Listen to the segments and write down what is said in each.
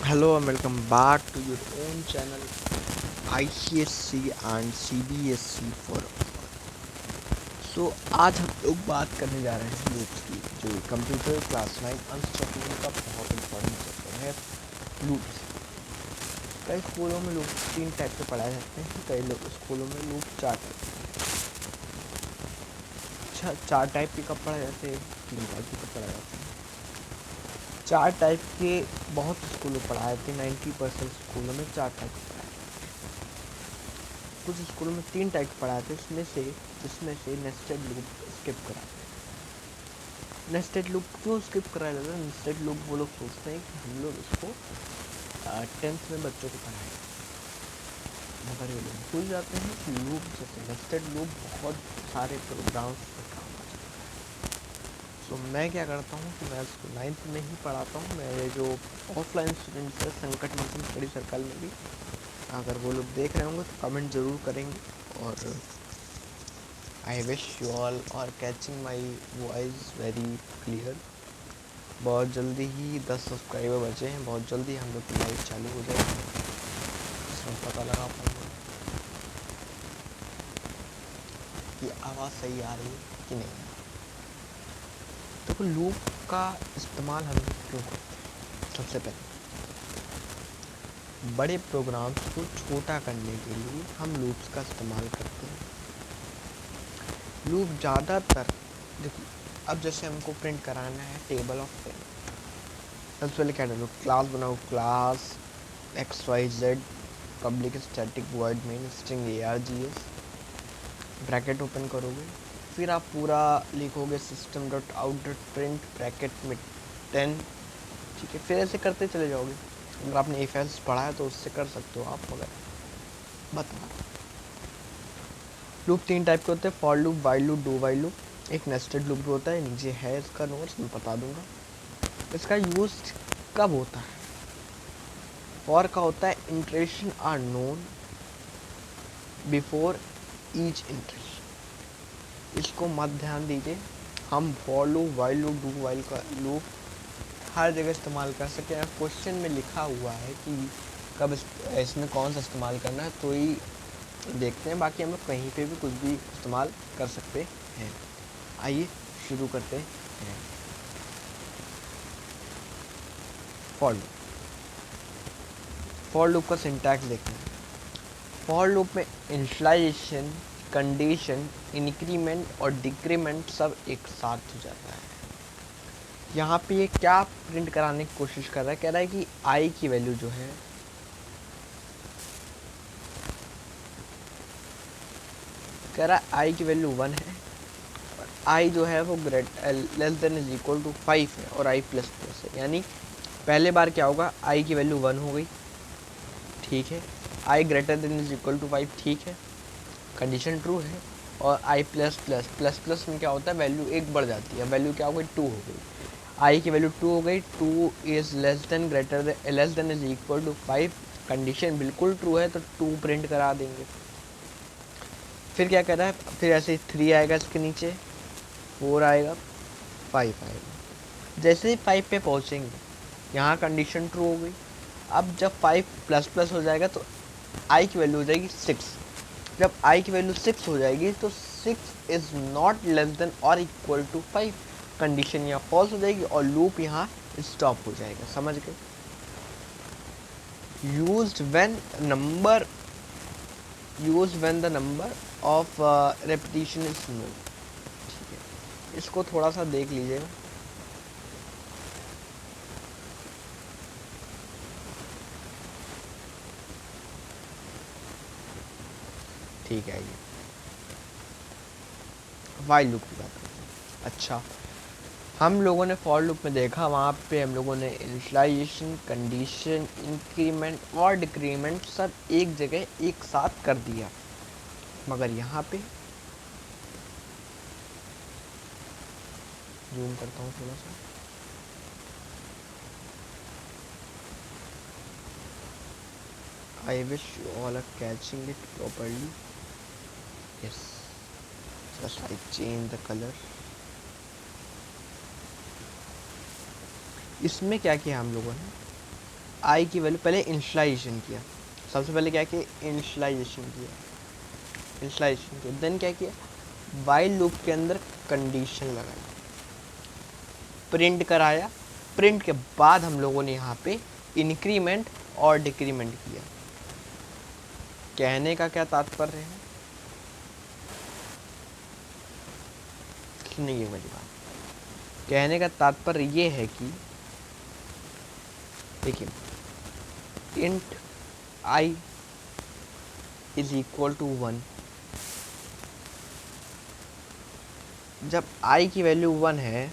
Hello and welcome back to your own channel ICSC and CBSC for सो आज हम लोग बात करने जा रहे हैं लूप्स की जो कंप्यूटर क्लास 9 अनस्टॉपेबल का बहुत इंपॉर्टेंट चैप्टर है लूप्स। कई स्कूलों में लूप 3 टाइप के पढ़ाए जाते हैं, कई लोग स्कूलों में लूप 4 टाइप के कब पढ़ाए जाते हैं, 3 टाइप के कब पढ़ाए जाते हैं। 4 टाइप के बहुत स्कूलों में पढ़ाए जाते हैं, 90% स्कूलों में 4 टाइप के पढ़ाए जाते हैं। कुछ स्कूलों में 3 टाइप के पढ़ाए जाते हैं, जिसमें से नेस्टेड लूप स्किप कराते हैं। नेस्टेड लूप क्यों स्किप कराया जाता है? नेस्टेड लूप वो लोग सोचते हैं कि हम लोग इसको 10th में बच्चों को पढ़ाएं, मगर ये लोग भूल जाते हैं कि लूप जैसे नेस्टेड लूप बहुत सारे प्रोग्राम्स पर काम आ जाता है। सो मैं क्या करता हूँ कि मैं इसको 9th में ही पढ़ाता हूँ। मेरे जो ऑफलाइन स्टूडेंट्स हैं संकट मोचन स्टडी सर्कल में भी, अगर वो लोग देख रहे होंगे तो कमेंट ज़रूर करेंगे। और I wish you all are catching my voice very clear. बहुत जल्दी ही 10 सब्सक्राइबर बचे हैं, बहुत जल्दी हम लोग की लाइव चालू हो जाएगी, इसमें पता लगा पाऊँगा कि आवाज़ सही आ रही है कि नहीं। देखो लूप का इस्तेमाल हम लोग क्यों करते हैं? सबसे पहले बड़े प्रोग्राम्स को छोटा करने के लिए हम लूप्स का इस्तेमाल करते हैं। लूप ज़्यादातर देखो, अब जैसे हमको प्रिंट कराना है टेबल ऑफ पेन, सबसे पहले क्या डालो, क्लास बनाओ, class XYZ public static void main string ARGS, bracket open करोगे, फिर आप पूरा लिखोगे system dot out dot print bracket में 10। ठीक है, फिर ऐसे करते चले जाओगे। अगर आपने इफ एल्स पढ़ा है तो उससे कर सकते हो आप, मगर बता। लूप 3 टाइप के होते हैं, for loop, while loop, do while loop. एक नेस्टेड लूप भी होता है, नीचे है इसका नोट्स, मैं बता दूंगा। इसका यूज कब होता है? फॉर का होता है interaction are known before each interaction. इसको मत ध्यान दीजिए, हम for loop, while loop, do while का लूप हर जगह इस्तेमाल कर सकते हैं। क्वेश्चन में लिखा हुआ है कि कब इसमें कौन सा इस्तेमाल करना है तो ही देखते हैं, बाकी हम लोग कहीं पे भी कुछ भी इस्तेमाल कर सकते हैं। आइए शुरू करते हैं। फॉर लूप, फॉर लूप का सिंटैक्स देखते हैं। फॉर लूप में इनिशियलाइजेशन, कंडीशन, इंक्रीमेंट और डिक्रीमेंट सब एक साथ हो जाता है। यहाँ पे ये क्या प्रिंट कराने की कोशिश कर रहा है? कह रहा है कि आई की वैल्यू जो है, कह रहा है आई की वैल्यू 1 है, और आई जो है वो less than is equal to 5 है, और आई प्लस प्लस है। यानी पहले बार क्या होगा, आई की वैल्यू 1 हो गई, ठीक है, I greater than is equal to 5, ठीक है, कंडीशन ट्रू है। और I plus plus plus plus में क्या होता है, वैल्यू एक बढ़ जाती है, वैल्यू क्या हो गई, 2 हो गई। आई की वैल्यू 2 हो गई, 2 is less than is equal to 5, condition बिल्कुल ट्रू है तो 2 प्रिंट करा देंगे। फिर क्या कर रहा है, फिर ऐसे 3 आएगा, इसके नीचे 4 आएगा, 5 आएगा। जैसे ही 5 पे पहुँचेंगे, यहाँ कंडीशन ट्रू हो गई। अब जब 5 प्लस प्लस हो जाएगा तो आई की वैल्यू हो जाएगी 6। जब आई की वैल्यू 6 हो जाएगी तो 6 इज नॉट लेस देन और इक्वल टू 5, कंडीशन यहाँ फॉल्स हो जाएगी और लूप यहाँ स्टॉप हो जाएगा। समझ गए? Used when the number of repetition is known. ठीक है, इसको थोड़ा सा देख लीजिएगा। ठीक है, ये वाइल लूप की बात करते हैं। अच्छा, हम लोगों ने फॉर लूप में देखा, वहाँ पे हम लोगों ने इनिशियलाइजेशन, कंडीशन, इंक्रीमेंट और डिक्रीमेंट सब एक जगह एक साथ कर दिया, मगर यहाँ पे जूम करता हूँ थोड़ा सा। I wish you all are catching it properly. Yes, just I change the colour. इसमें क्या किया हम लोगों ने, आई की वैल्यू, पहले इनिशियलाइजेशन किया, सबसे पहले क्या किया, इनिशियलाइजेशन किया, देन क्या किया, वाइल लूप के अंदर कंडीशन लगाई, प्रिंट कराया, प्रिंट के बाद हम लोगों ने यहाँ पे इंक्रीमेंट और डिक्रीमेंट किया। कहने का क्या तात्पर्य है, सुनिए मेरी बात, कहने का तात्पर्य ये है कि देखिए, int I is equal to 1, जब आई की वैल्यू 1 है,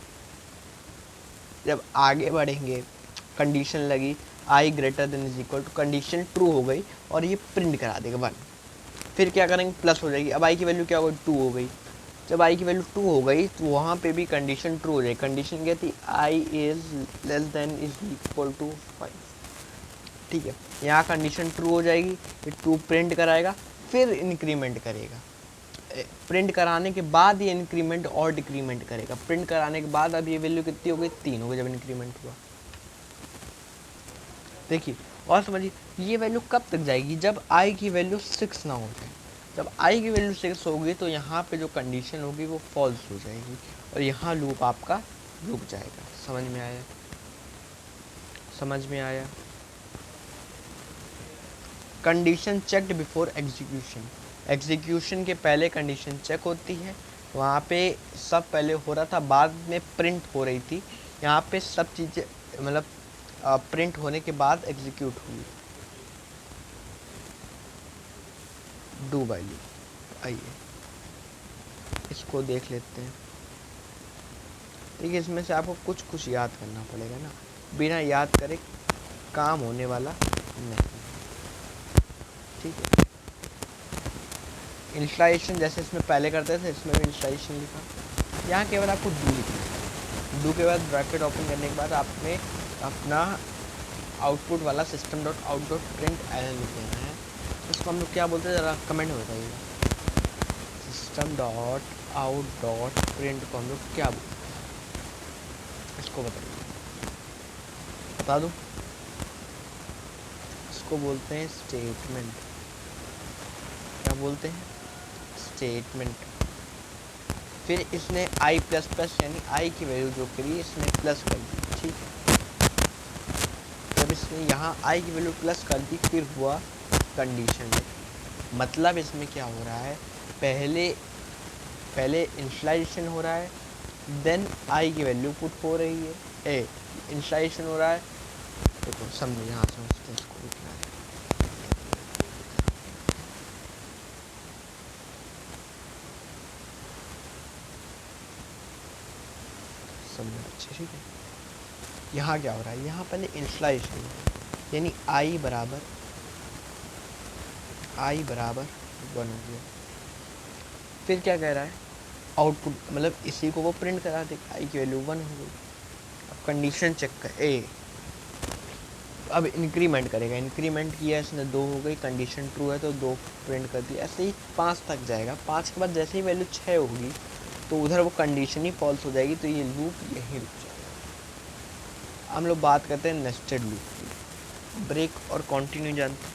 जब आगे बढ़ेंगे कंडीशन लगी I greater than is equal to, condition true हो गई और ये प्रिंट करा देगा 1, फिर क्या करेंगे, प्लस हो जाएगी, अब आई की वैल्यू क्या हो गई, 2 हो गई, जब आई की वैल्यू 2 हो गई तो वहाँ पे भी कंडीशन ट्रू हो जाएगी, कंडीशन क्या थी, I is less than is equal to 5, ठीक है, यहाँ कंडीशन ट्रू हो जाएगी, ये 2 प्रिंट कराएगा, फिर इंक्रीमेंट करेगा, प्रिंट कराने के बाद ये इंक्रीमेंट और डिक्रीमेंट करेगा, प्रिंट कराने के बाद अब ये वैल्यू कितनी हो गई, 3 हो गई जब इंक्रीमेंट हुआ। देखिए और समझिए, ये वैल्यू कब तक जाएगी, जब आई की वैल्यू 6 ना हो जाए, जब आई की वैल्यू 6 होगी तो यहाँ पे जो कंडीशन होगी वो फॉल्स हो जाएगी और यहाँ लूप आपका रुक जाएगा। समझ में आया, समझ में आया। Condition checked before execution, execution के पहले कंडीशन चेक होती है, वहाँ पे सब पहले हो रहा था, बाद में प्रिंट हो रही थी, यहाँ पे सब चीज़ें मतलब प्रिंट होने के बाद एग्जीक्यूट हुई। डू वैल्यू, आइए इसको देख लेते हैं। देखिए इसमें से आपको कुछ कुछ याद करना पड़ेगा ना, बिना याद करे काम होने वाला नहीं, ठीक है। इंस्टॉलेशन जैसे इसमें पहले करते थे, इसमें भी इंस्टॉलेशन लिखा, यहाँ केवल आपको डू लिखना है, डू के बाद ब्रैकेट ओपन करने के बाद आपने अपना आउटपुट वाला system dot out dot print L लिख देना है। इसको हम लोग क्या बोलते हैं, ज़रा कमेंट में बताइएगा। System dot out dot print को हम लोग क्या बोलते हैं, इसको बताइए, बता दूँ। इसको बोलते हैं स्टेटमेंट, क्या बोलते हैं, स्टेटमेंट। फिर इसने आई प्लस प्लस यानी आई की वैल्यू जो करी इसने प्लस कर दी, ठीक है। जब इसने यहाँ आई की वैल्यू प्लस कर दी फिर हुआ कंडीशन, मतलब इसमें क्या हो रहा है, पहले इनिशियलाइजेशन हो रहा है, देन आई की वैल्यू पुट हो रही है, इनिशियलाइजेशन हो रहा है। देखो समझो, यहाँ समझते हैं इसको लिखना है, समझो अच्छे, ठीक है। यहाँ क्या हो रहा है, यहाँ पहले इनिशियलाइजेशन यानी आई बराबर 1 हो गया, फिर क्या कह रहा है, आउटपुट मतलब इसी को वो प्रिंट करा देगा, आई की वैल्यू 1 हो गई। अब कंडीशन चेक कर, अब इंक्रीमेंट करेगा, इंक्रीमेंट किया इसने 2 हो गई, कंडीशन ट्रू है तो 2 प्रिंट कर दिया, ऐसे ही 5 तक जाएगा। 5 के बाद जैसे ही वैल्यू 6 होगी तो उधर वो कंडीशन ही फॉल्स हो जाएगी, तो ये लूप यहीं रुक जाएगा। हम लोग बात करते हैं नेस्टेड लूप की। ब्रेक और कंटिन्यू जानते हैं,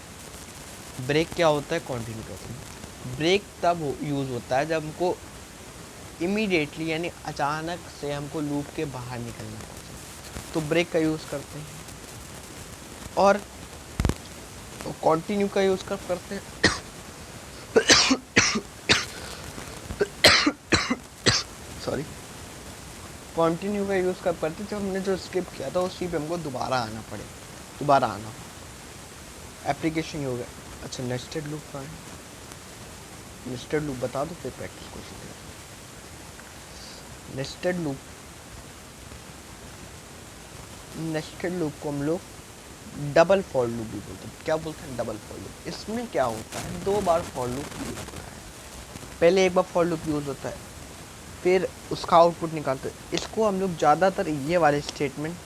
ब्रेक क्या होता है, कंटिन्यू कहते हैं। ब्रेक तब यूज़ होता है जब हमको इमीडिएटली यानी अचानक से हमको लूप के बाहर निकलना पड़ता, तो ब्रेक का यूज़ करते हैं। और कंटिन्यू का यूज़ कब करते हैं, सॉरी, कंटिन्यू का यूज़ कब करते हैं, जब हमने जो स्किप किया था उसी पे हमको दोबारा आना पड़े, दोबारा आना एप्लीकेशन हो गया। अच्छा नेस्टेड लूप का है, नेस्टेड लूप बता दो फिर प्रैक्टिस को सीखें। नेस्टेड लूप को हम लोग डबल फॉर लूप भी बोलते हैं। क्या बोलते हैं, डबल फॉर लूप। इसमें क्या होता है, 2 बार फॉर लूप यूज होता है, पहले एक बार फॉर लूप यूज होता है फिर उसका आउटपुट निकालते हैं। इसको हम लोग ज़्यादातर ये वाले स्टेटमेंट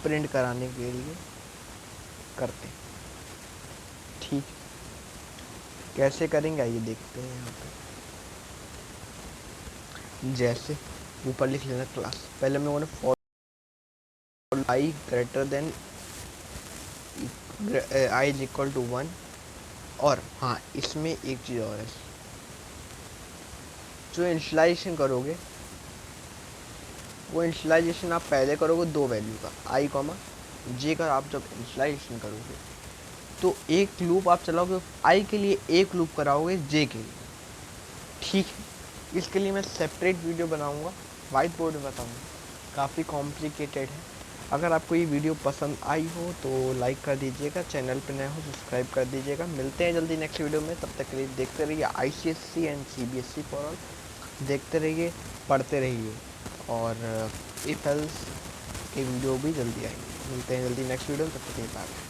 प्रिंट कराने के लिए करते हैं, ठीक। कैसे करेंगे आइए देखते हैं। यहाँ पे जैसे ऊपर लिख लेना क्लास, पहले हम लोगों ने for I greater than I is equal to 1। और हाँ, इसमें एक चीज़ और है, जो इनिशियलाइजेशन करोगे वो इनिशियलाइजेशन आप पहले करोगे दो वैल्यू का, आई कॉमा जे का। आप जब इनिशियलाइजेशन करोगे तो एक लूप आप चलाओगे आई के लिए, एक लूप कराओगे जे के लिए, ठीक है। इसके लिए मैं सेपरेट वीडियो बनाऊंगा, वाइट बोर्ड में बताऊंगा, काफ़ी कॉम्प्लिकेटेड है। अगर आपको ये वीडियो पसंद आई हो तो लाइक कर दीजिएगा, चैनल पर नए हो सब्सक्राइब कर दीजिएगा। मिलते हैं जल्दी नेक्स्ट वीडियो में, तब तक के लिए देखते रहिए ICSE and CBSE for all, देखते रहिए, पढ़ते रहिए, और इफ एल्स की वीडियो भी जल्दी आएंगे। मिलते हैं जल्दी नेक्स्ट वीडियो में, तब तक के लिए बाय।